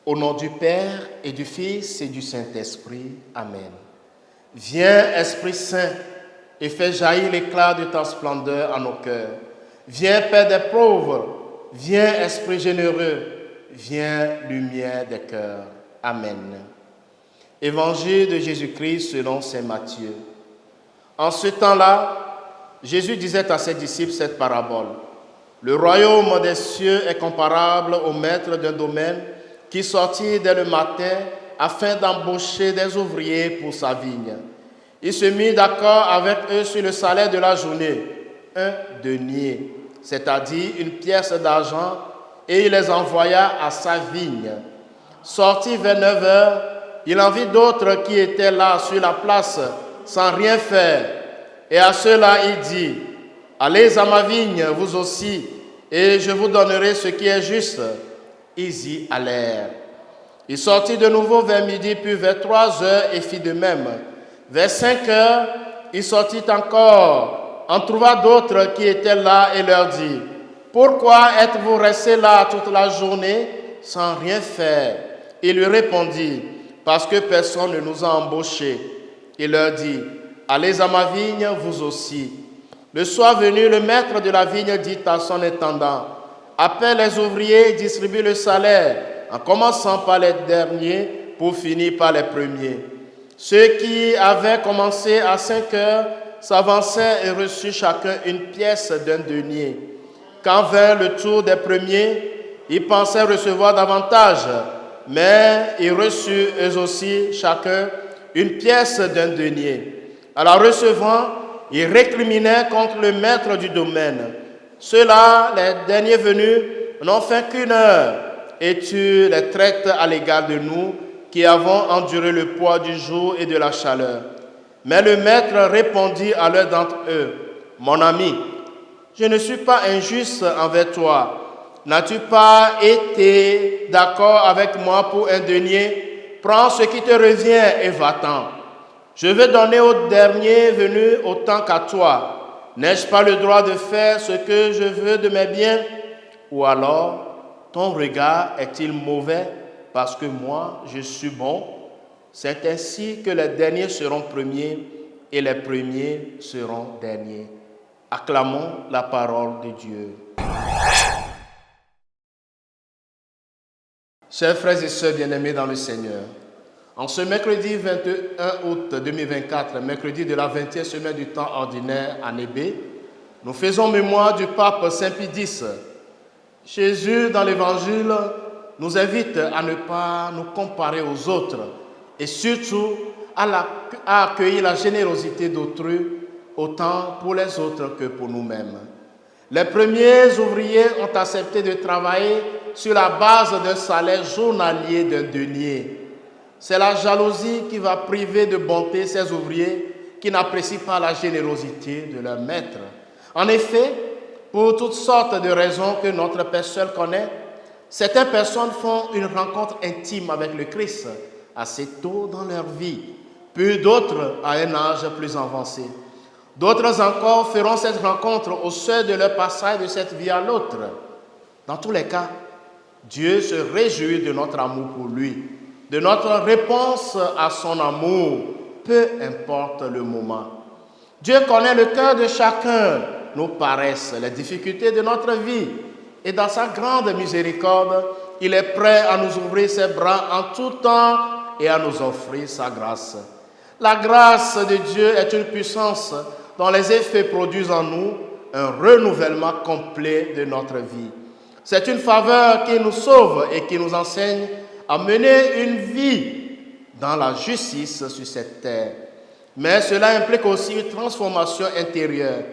Au nom du Père et du Fils et du Saint-Esprit. Amen. Viens, Esprit Saint, et fais jaillir l'éclat de ta splendeur en nos cœurs. Viens, Père des pauvres, viens, Esprit généreux, viens, lumière des cœurs. Amen. Évangile de Jésus-Christ selon saint Matthieu. En ce temps-là, Jésus disait à ses disciples cette parabole. Le royaume des cieux est comparable au maître d'un domaine qui sortit dès le matin afin d'embaucher des ouvriers pour sa vigne. Il se mit d'accord avec eux sur le salaire de la journée, 1 denier, c'est-à-dire une pièce d'argent, et il les envoya à sa vigne. Sorti vers 9 heures, il en vit d'autres qui étaient là sur la place sans rien faire. Et à ceux-là, il dit, « Allez à ma vigne, vous aussi, et je vous donnerai ce qui est juste. » Ils y allèrent. Il sortit de nouveau vers midi, puis vers 3 heures, et fit de même. Vers 5 heures, il sortit encore, en trouva d'autres qui étaient là, et leur dit, « Pourquoi êtes-vous restés là toute la journée sans rien faire ?» Il lui répondit, « Parce que personne ne nous a embauchés. » Il leur dit, « Allez à ma vigne, vous aussi. » Le soir venu, le maître de la vigne dit à son intendant, « Appelle les ouvriers et distribue le salaire, en commençant par les derniers pour finir par les premiers. » Ceux qui avaient commencé à 5 heures s'avancèrent et reçurent chacun une pièce d'un denier. Quand vint le tour des premiers, ils pensaient recevoir davantage, mais ils reçurent eux aussi chacun une pièce d'un denier. En la recevant, ils récriminaient contre le maître du domaine. Ceux-là, les derniers venus, n'ont fait qu'une heure, et tu les traites à l'égard de nous, qui avons enduré le poids du jour et de la chaleur. Mais le maître répondit à l'un d'entre eux, « Mon ami, je ne suis pas injuste envers toi. N'as-tu pas été d'accord avec moi pour un denier? Prends ce qui te revient et va-t'en. Je veux donner au dernier venu autant qu'à toi. N'ai-je pas le droit de faire ce que je veux de mes biens? Ou alors, ton regard est-il mauvais parce que moi, je suis bon? C'est ainsi que les derniers seront premiers et les premiers seront derniers. » Acclamons la parole de Dieu. Chers frères et sœurs bien-aimés dans le Seigneur, en ce mercredi 21 août 2024, mercredi de la 20e semaine du temps ordinaire année B, nous faisons mémoire du pape Saint Pie X. Jésus, dans l'Évangile, nous invite à ne pas nous comparer aux autres et surtout à accueillir la générosité d'autrui autant pour les autres que pour nous-mêmes. Les premiers ouvriers ont accepté de travailler sur la base d'un salaire journalier d'un denier. C'est la jalousie qui va priver de bonté ces ouvriers qui n'apprécient pas la générosité de leur maître. En effet, pour toutes sortes de raisons que notre Père seul connaît, certaines personnes font une rencontre intime avec le Christ assez tôt dans leur vie, puis d'autres à un âge plus avancé. D'autres encore feront cette rencontre au seuil de leur passage de cette vie à l'autre. Dans tous les cas, Dieu se réjouit de notre amour pour lui, de notre réponse à son amour, peu importe le moment. Dieu connaît le cœur de chacun, nos paresses, les difficultés de notre vie. Et dans sa grande miséricorde, il est prêt à nous ouvrir ses bras en tout temps et à nous offrir sa grâce. La grâce de Dieu est une puissance dont les effets produisent en nous un renouvellement complet de notre vie. C'est une faveur qui nous sauve et qui nous enseigne à mener une vie dans la justice sur cette terre. Mais cela implique aussi une transformation intérieure,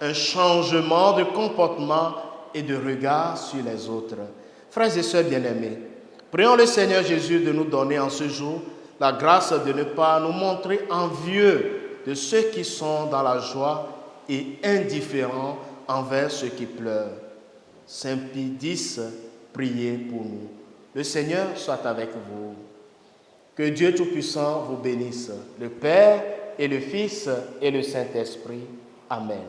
un changement de comportement et de regard sur les autres. Frères et sœurs bien-aimés, prions le Seigneur Jésus de nous donner en ce jour la grâce de ne pas nous montrer envieux de ceux qui sont dans la joie et indifférents envers ceux qui pleurent. Saint Pie X, priez pour nous. Le Seigneur soit avec vous. Que Dieu Tout-Puissant vous bénisse, le Père et le Fils et le Saint-Esprit. Amen.